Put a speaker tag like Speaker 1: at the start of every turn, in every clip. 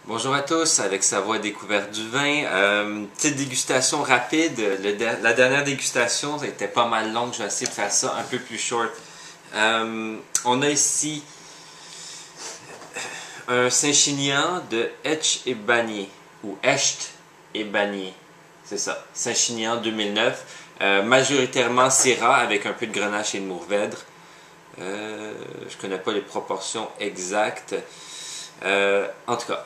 Speaker 1: Bonjour à tous, avec sa voix découverte du vin. Petite dégustation rapide. La dernière dégustation ça était pas mal longue, je vais essayer de faire ça un peu plus short. On a ici un Saint-Chinian de Etch et Bagné, ou Echt et Bagné. C'est ça, Saint-Chinian 2009. Majoritairement Syrah avec un peu de Grenache et de Mourvèdre. Je connais pas les proportions exactes. En tout cas.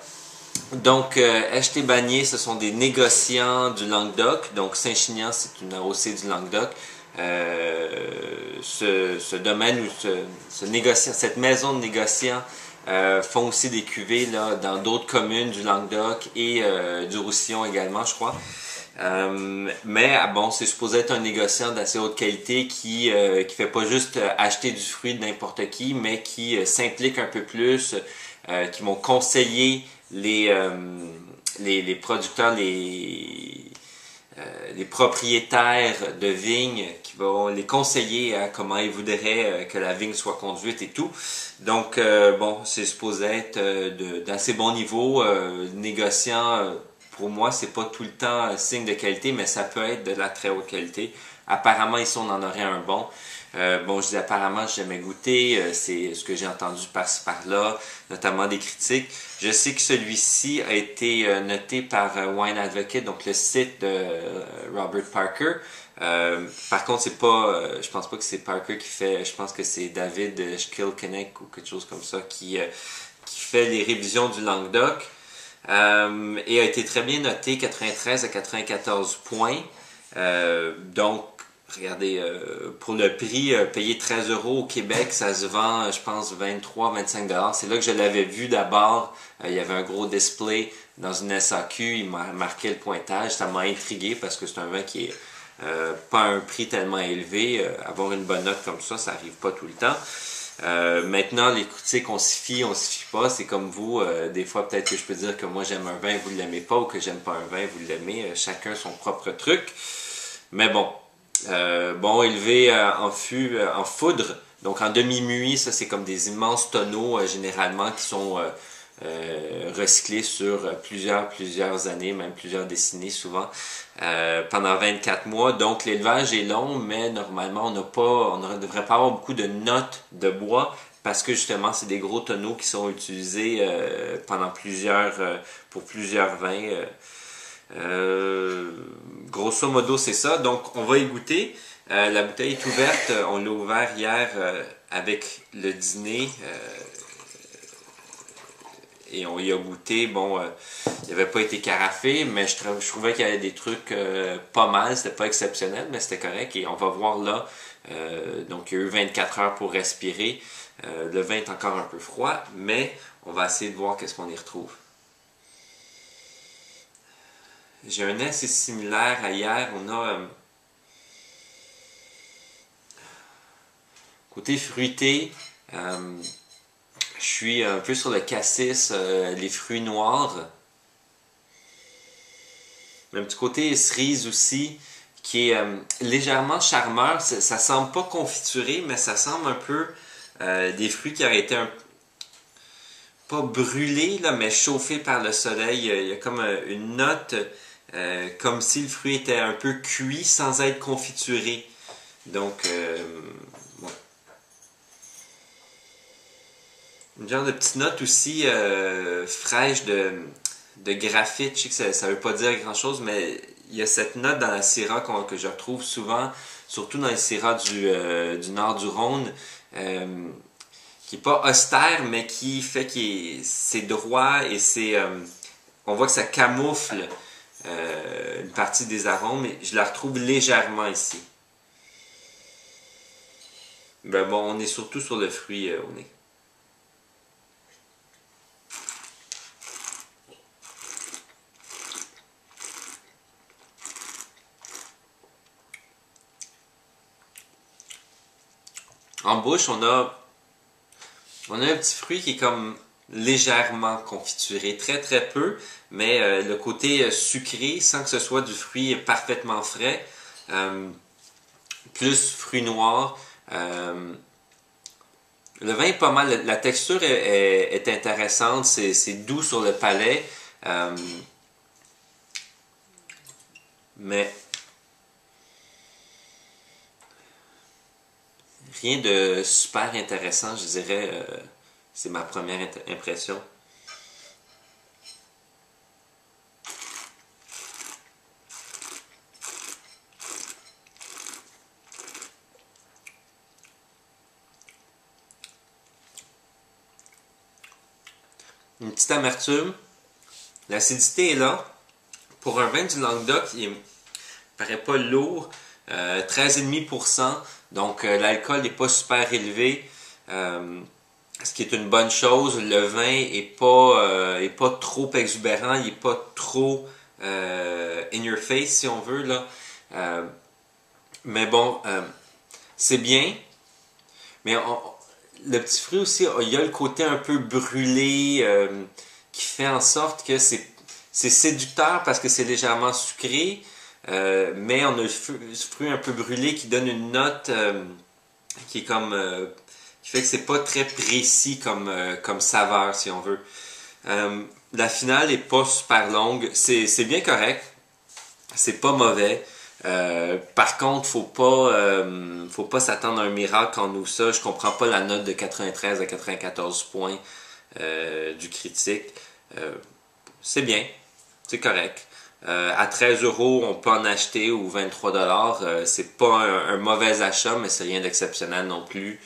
Speaker 1: Donc, Echt Bagné, ce sont des négociants du Languedoc. Donc, Saint-Chinian, c'est une AOC du Languedoc. Ce domaine ou ce négociant, cette maison de négociants font aussi des cuvées là, dans d'autres communes du Languedoc et du Roussillon également, je crois. Mais bon, c'est supposé être un négociant d'assez haute qualité qui fait pas juste acheter du fruit de n'importe qui, mais qui s'implique un peu plus, qui vont conseiller les producteurs, les propriétaires de vignes, qui vont les conseiller à comment ils voudraient que la vigne soit conduite et tout. Donc, bon, c'est supposé être d'assez bon niveau. Négociant, pour moi, c'est pas tout le temps signe de qualité, mais ça peut être de la très haute qualité. Apparemment, ici, on en aurait un bon. Bon, je dis apparemment, j'ai jamais goûté, c'est ce que j'ai entendu par-ci par-là, notamment des critiques. Je sais que celui-ci a été noté par Wine Advocate, donc le site de Robert Parker. Par contre, c'est pas, je pense pas que c'est Parker qui fait, je pense que c'est David Schkilkeneck ou quelque chose comme ça qui fait les révisions du Languedoc. Et a été très bien noté, 93 à 94 points. Donc, regardez, pour le prix, payé 13 € au Québec, ça se vend, je pense, 23-25 $. C'est là que je l'avais vu d'abord. Il y avait un gros display dans une SAQ, il m'a marqué le pointage. Ça m'a intrigué parce que c'est un vin qui est pas à un prix tellement élevé. Avoir une bonne note comme ça arrive pas tout le temps. Maintenant, les critiques, on s'y fie pas. C'est comme vous. Des fois, peut-être que je peux dire que moi j'aime un vin, vous ne l'aimez pas, ou que j'aime pas un vin, vous l'aimez. Chacun son propre truc. Mais bon. Bon, élevé en foudre, donc en demi-muit, ça c'est comme des immenses tonneaux généralement qui sont recyclés sur plusieurs années, même plusieurs décennies souvent, pendant 24 mois. Donc l'élevage est long, mais normalement on ne devrait pas avoir beaucoup de notes de bois parce que justement c'est des gros tonneaux qui sont utilisés pendant pour plusieurs vins. Grosso modo, c'est ça. Donc, on va y goûter. La bouteille est ouverte. On l'a ouvert hier avec le dîner. Et on y a goûté. Bon, il n'avait pas été carafé, mais je trouvais qu'il y avait des trucs pas mal. C'était pas exceptionnel, mais c'était correct. Et on va voir là. Donc, il y a eu 24 heures pour respirer. Le vin est encore un peu froid, mais on va essayer de voir qu'est-ce qu'on y retrouve. J'ai un nez assez similaire à hier. On a côté fruité. Je suis un peu sur le cassis, les fruits noirs. Un petit côté cerise aussi, qui est légèrement charmeur. Ça semble pas confituré, mais ça semble un peu des fruits qui auraient été pas brûlés, là, mais chauffés par le soleil. Il y a comme une note... comme si le fruit était un peu cuit sans être confituré. Donc, ouais. Une genre de petite note aussi fraîche de graphite. Je sais que ça veut pas dire grand-chose, mais il y a cette note dans la Syrah que je retrouve souvent, surtout dans les Syrah du nord du Rhône, qui est pas austère, mais qui fait que c'est droit et on voit que ça camoufle une partie des arômes, mais je la retrouve légèrement ici. Ben bon, on est surtout sur le fruit au nez. En bouche, on a un petit fruit qui est comme légèrement confituré, très très peu, mais le côté sucré, sans que ce soit du fruit parfaitement frais, plus fruit noir, Le vin est pas mal. La texture est intéressante. C'est doux sur le palais. Mais rien de super intéressant, je dirais. C'est ma première impression. Une petite amertume. L'acidité est là. Pour un vin du Languedoc, il paraît pas lourd. 13,5%. Donc l'alcool n'est pas super élevé. Ce qui est une bonne chose. Le vin est pas trop exubérant. Il n'est pas trop in your face, si on veut. Là. Mais bon, c'est bien. Mais le petit fruit aussi, il y a le côté un peu brûlé qui fait en sorte que c'est séducteur parce que c'est légèrement sucré, mais on a le fruit un peu brûlé qui donne une note qui est comme qui fait que c'est pas très précis comme saveur si on veut. La finale est pas super longue, c'est bien correct, c'est pas mauvais. Par contre, faut pas s'attendre à un miracle quand on ouvre ça. Je comprends pas la note de 93 à 94 points du critique. C'est bien, c'est correct. À 13 euros, on peut en acheter ou 23 dollars. C'est pas un mauvais achat, mais c'est rien d'exceptionnel non plus.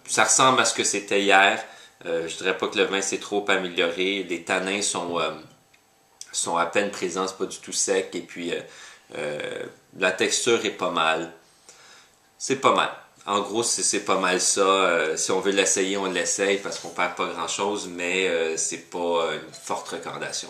Speaker 1: Ça ressemble à ce que c'était hier. Je dirais pas que le vin s'est trop amélioré. Les tanins sont à peine présents, c'est pas du tout sec. Et puis la texture est pas mal. C'est pas mal. En gros, c'est pas mal ça. Si on veut l'essayer, on l'essaye parce qu'on perd pas grand chose, mais c'est pas une forte recommandation.